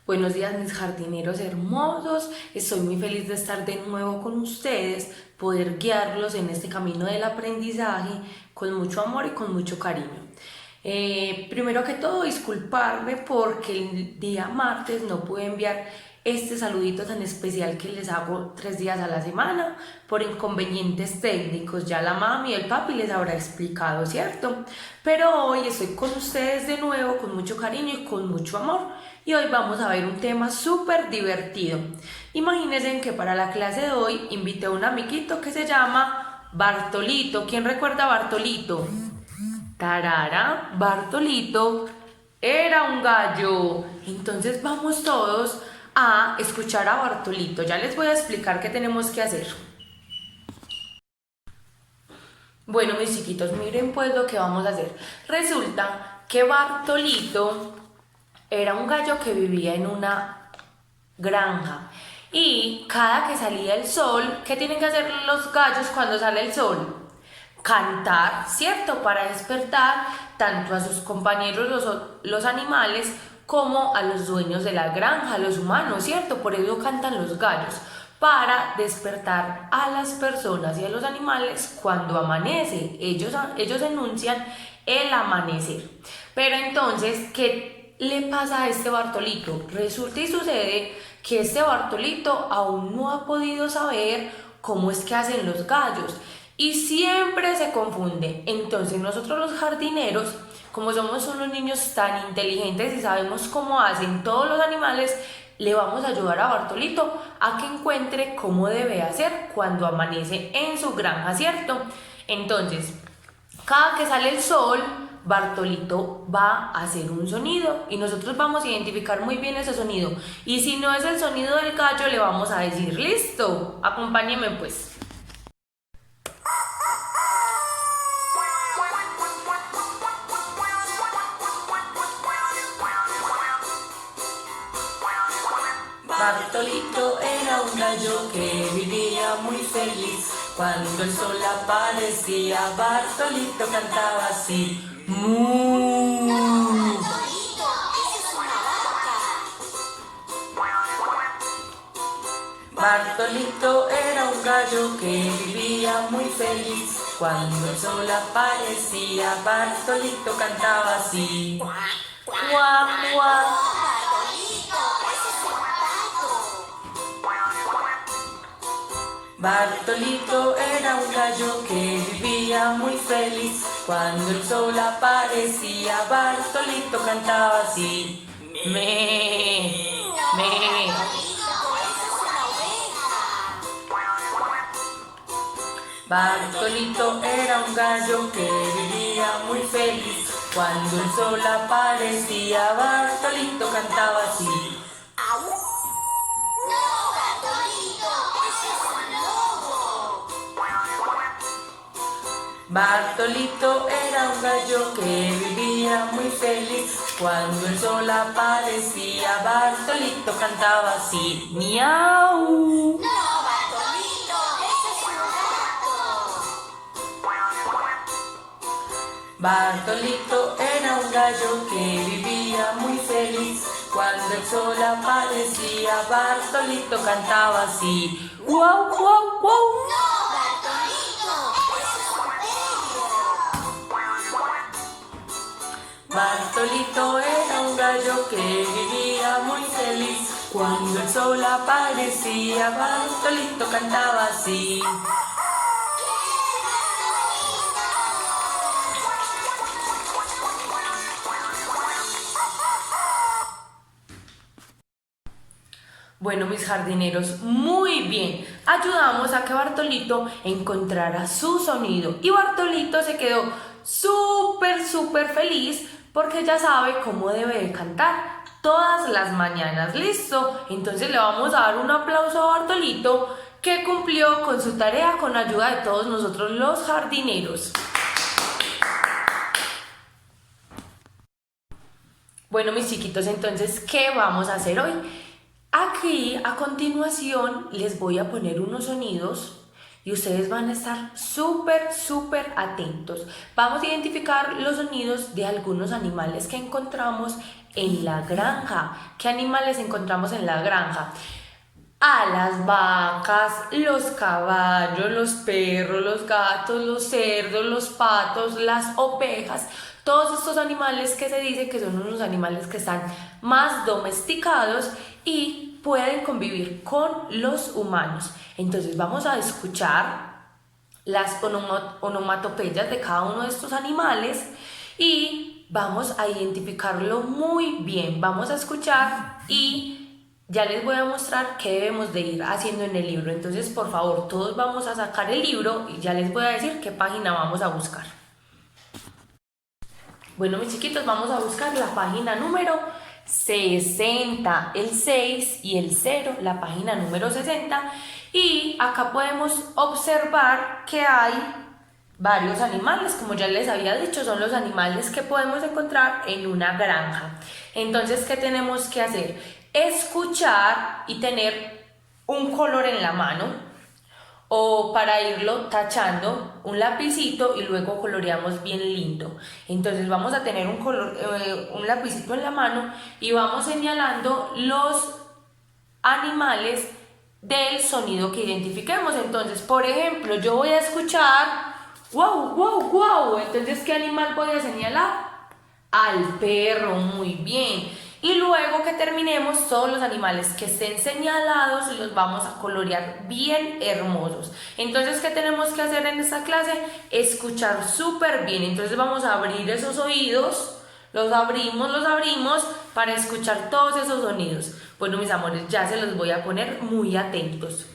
Buenos días mis jardineros hermosos, estoy muy feliz de estar de nuevo con ustedes, poder guiarlos en este camino del aprendizaje con mucho amor y con mucho cariño. Primero que todo, disculparme porque el día martes no pude enviar este saludito tan especial que les hago 3 días a la semana por inconvenientes técnicos. Ya la mami y el papi les habrá explicado, ¿cierto? Pero hoy estoy con ustedes de nuevo con mucho cariño y con mucho amor. Y hoy vamos a ver un tema súper divertido. Imagínense que para la clase de hoy invité a un amiguito que se llama Bartolito. ¿Quién recuerda a Bartolito? Tarara, Bartolito era un gallo. Entonces vamos todos a escuchar a Bartolito. Ya les voy a explicar qué tenemos que hacer. Bueno, mis chiquitos, miren pues lo que vamos a hacer. Resulta que Bartolito era un gallo que vivía en una granja. Y cada que salía el sol, ¿qué tienen que hacer los gallos cuando sale el sol? Cantar, ¿cierto? Para despertar tanto a sus compañeros, los animales, como a los dueños de la granja, los humanos, ¿cierto? Por eso cantan los gallos, para despertar a las personas y a los animales cuando amanece. Ellos enuncian el amanecer. Pero entonces, ¿qué le pasa a este Bartolito? Resulta y sucede que este Bartolito aún no ha podido saber cómo es que hacen los gallos y siempre se confunde. Entonces nosotros los jardineros, como somos unos niños tan inteligentes y sabemos cómo hacen todos los animales, le vamos a ayudar a Bartolito a que encuentre cómo debe hacer cuando amanece en su granja, ¿cierto? Entonces, cada que sale el sol, Bartolito va a hacer un sonido y nosotros vamos a identificar muy bien ese sonido. Y si no es el sonido del gallo, le vamos a decir, listo, acompáñeme pues. Bartolito era un gallo que vivía muy feliz. Cuando el sol aparecía, Bartolito cantaba así. ¡Mu! Bartolito era un gallo que vivía muy feliz. Cuando el sol aparecía, Bartolito cantaba así. ¡Guau, guau! Bartolito era un gallo que vivía muy feliz. Cuando el sol aparecía, Bartolito cantaba así. Me, me. Bartolito era un gallo que vivía muy feliz. Cuando el sol aparecía, Bartolito cantaba así. Bartolito era un gallo que vivía muy feliz. Cuando el sol aparecía, Bartolito cantaba así. ¡Miau! Bartolito era un gallo que vivía muy feliz. Cuando el sol aparecía, Bartolito cantaba así. ¡Guau, guau, guau! Bartolito era un gallo que vivía muy feliz. Cuando el sol aparecía, Bartolito cantaba así. Bueno, mis jardineros, muy bien. Ayudamos a que Bartolito encontrara su sonido. Y Bartolito se quedó súper feliz porque ya sabe cómo debe de cantar todas las mañanas. ¿Listo? Entonces le vamos a dar un aplauso a Bartolito que cumplió con su tarea con ayuda de todos nosotros los jardineros. Bueno, mis chiquitos, entonces, ¿qué vamos a hacer hoy? Aquí, a continuación, les voy a poner unos sonidos y ustedes van a estar súper atentos. Vamos a identificar los sonidos de algunos animales que encontramos en la granja. ¿Qué animales encontramos en la granja? A las vacas, los caballos, los perros, los gatos, los cerdos, los patos, las ovejas, todos estos animales que se dice que son unos animales que están más domesticados y pueden convivir con los humanos. Entonces vamos a escuchar las onomatopeyas de cada uno de estos animales y vamos a identificarlo muy bien. Vamos a escuchar y ya les voy a mostrar qué debemos de ir haciendo en el libro. Entonces, por favor, todos vamos a sacar el libro y ya les voy a decir qué página vamos a buscar. Bueno, mis chiquitos, vamos a buscar la página número 60, el 6 y el 0, la página número 60. Y acá podemos observar que hay varios animales, como ya les había dicho, son los animales que podemos encontrar en una granja. Entonces, ¿qué tenemos que hacer? Escuchar y tener un color en la mano, o para irlo tachando, un lapicito y luego coloreamos bien lindo. Entonces vamos a tener un lapicito en la mano y vamos señalando los animales del sonido que identifiquemos. Entonces, por ejemplo, yo voy a escuchar wow, wow, wow. Entonces, ¿qué animal voy a señalar? Al perro, muy bien. Y luego que terminemos, todos los animales que estén señalados los vamos a colorear bien hermosos. Entonces, ¿qué tenemos que hacer en esta clase? Escuchar súper bien. Entonces vamos a abrir esos oídos, los abrimos para escuchar todos esos sonidos. Bueno, mis amores, ya se los voy a poner muy atentos.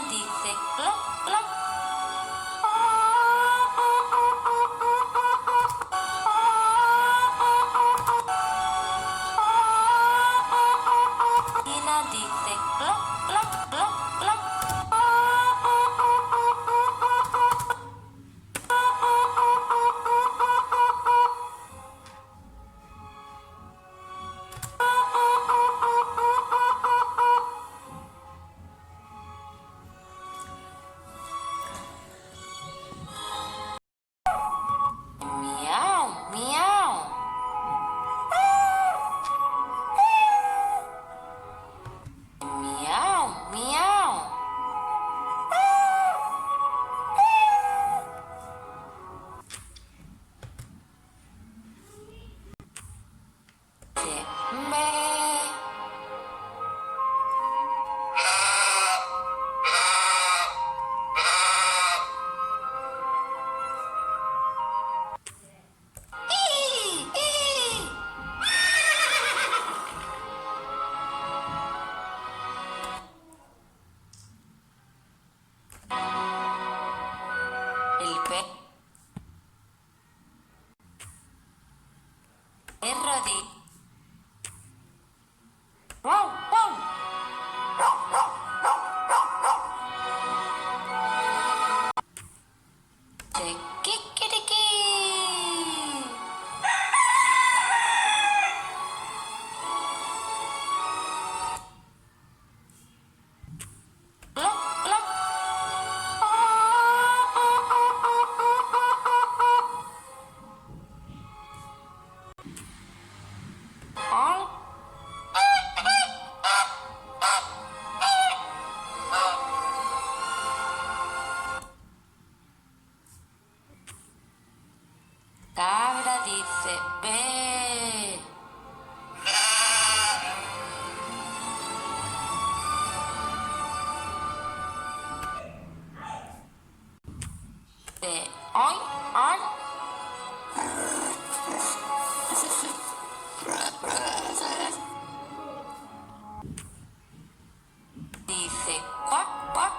Dice cloc, cloc. Gallina dice cloc, cloc, cloc, cloc. Hoy, hoy. Dice cuac, cuac.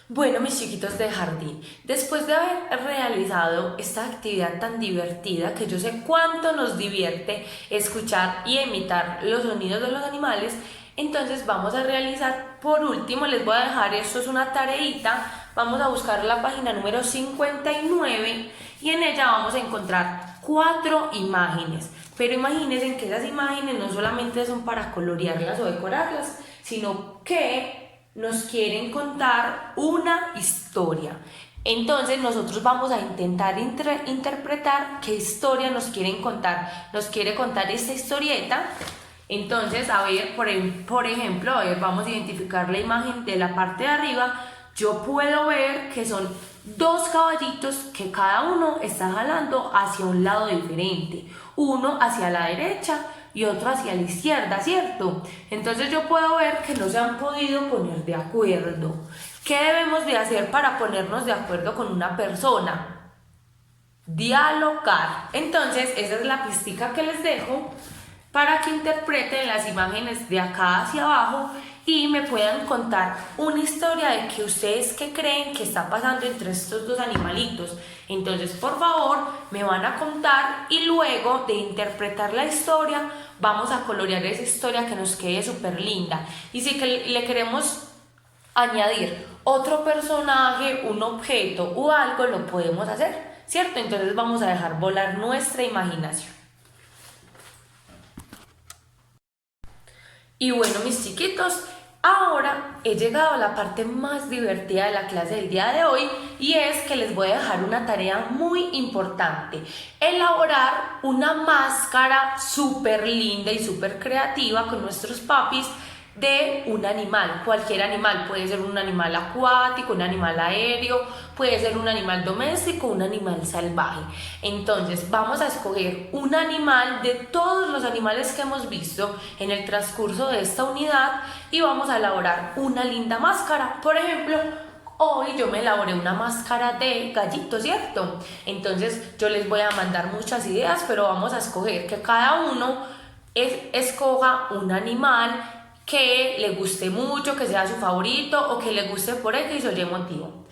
Bueno, mis chiquitos de jardín, después de haber realizado esta actividad tan divertida que yo sé cuánto nos divierte escuchar y imitar los sonidos de los animales, entonces vamos a realizar, por último les voy a dejar, esto es una tareita, vamos a buscar la página número 59 y en ella vamos a encontrar 4 imágenes, pero imagínense que esas imágenes no solamente son para colorearlas o decorarlas, sino que nos quieren contar una historia. Entonces nosotros vamos a intentar interpretar qué historia nos quieren contar. Nos quiere contar esta historieta. Entonces, a ver, por ejemplo, a ver, vamos a identificar la imagen de la parte de arriba. Yo puedo ver que son 2 caballitos que cada uno está jalando hacia un lado diferente. Uno hacia la derecha y otro hacia la izquierda, ¿cierto? Entonces yo puedo ver que no se han podido poner de acuerdo. ¿Qué debemos de hacer para ponernos de acuerdo con una persona? Dialogar. Entonces esa es la pistica que les dejo para que interpreten las imágenes de acá hacia abajo y me puedan contar una historia de que ustedes qué creen que está pasando entre estos 2 animalitos. Entonces, por favor, me van a contar y luego de interpretar la historia, vamos a colorear esa historia que nos quede súper linda. Y si le queremos añadir otro personaje, un objeto o algo, lo podemos hacer, ¿cierto? Entonces vamos a dejar volar nuestra imaginación. Y bueno, mis chiquitos, ahora he llegado a la parte más divertida de la clase del día de hoy y es que les voy a dejar una tarea muy importante: elaborar una máscara súper linda y súper creativa con nuestros papis de un animal, cualquier animal, puede ser un animal acuático, un animal aéreo, puede ser un animal doméstico, un animal salvaje. Entonces vamos a escoger un animal de todos los animales que hemos visto en el transcurso de esta unidad y vamos a elaborar una linda máscara. Por ejemplo, hoy yo me elaboré una máscara de gallito, ¿cierto? Entonces yo les voy a mandar muchas ideas, pero vamos a escoger que cada uno escoja un animal que le guste mucho, que sea su favorito o que le guste por X o Y motivo.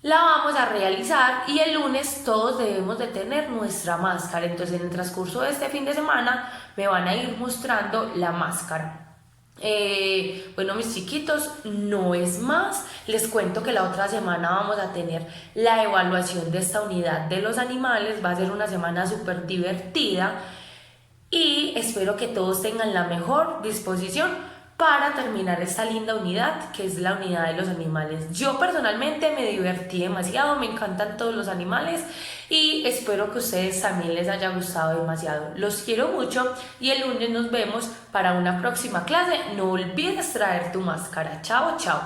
La vamos a realizar y el lunes todos debemos de tener nuestra máscara. Entonces en el transcurso de este fin de semana me van a ir mostrando la máscara. Bueno, mis chiquitos, no es más, les cuento que la otra semana vamos a tener la evaluación de esta unidad de los animales. Va a ser una semana súper divertida y espero que todos tengan la mejor disposición para terminar esta linda unidad que es la unidad de los animales. Yo personalmente me divertí demasiado, me encantan todos los animales y espero que a ustedes también les haya gustado demasiado. Los quiero mucho y el lunes nos vemos para una próxima clase. No olvides traer tu máscara. Chao, chao.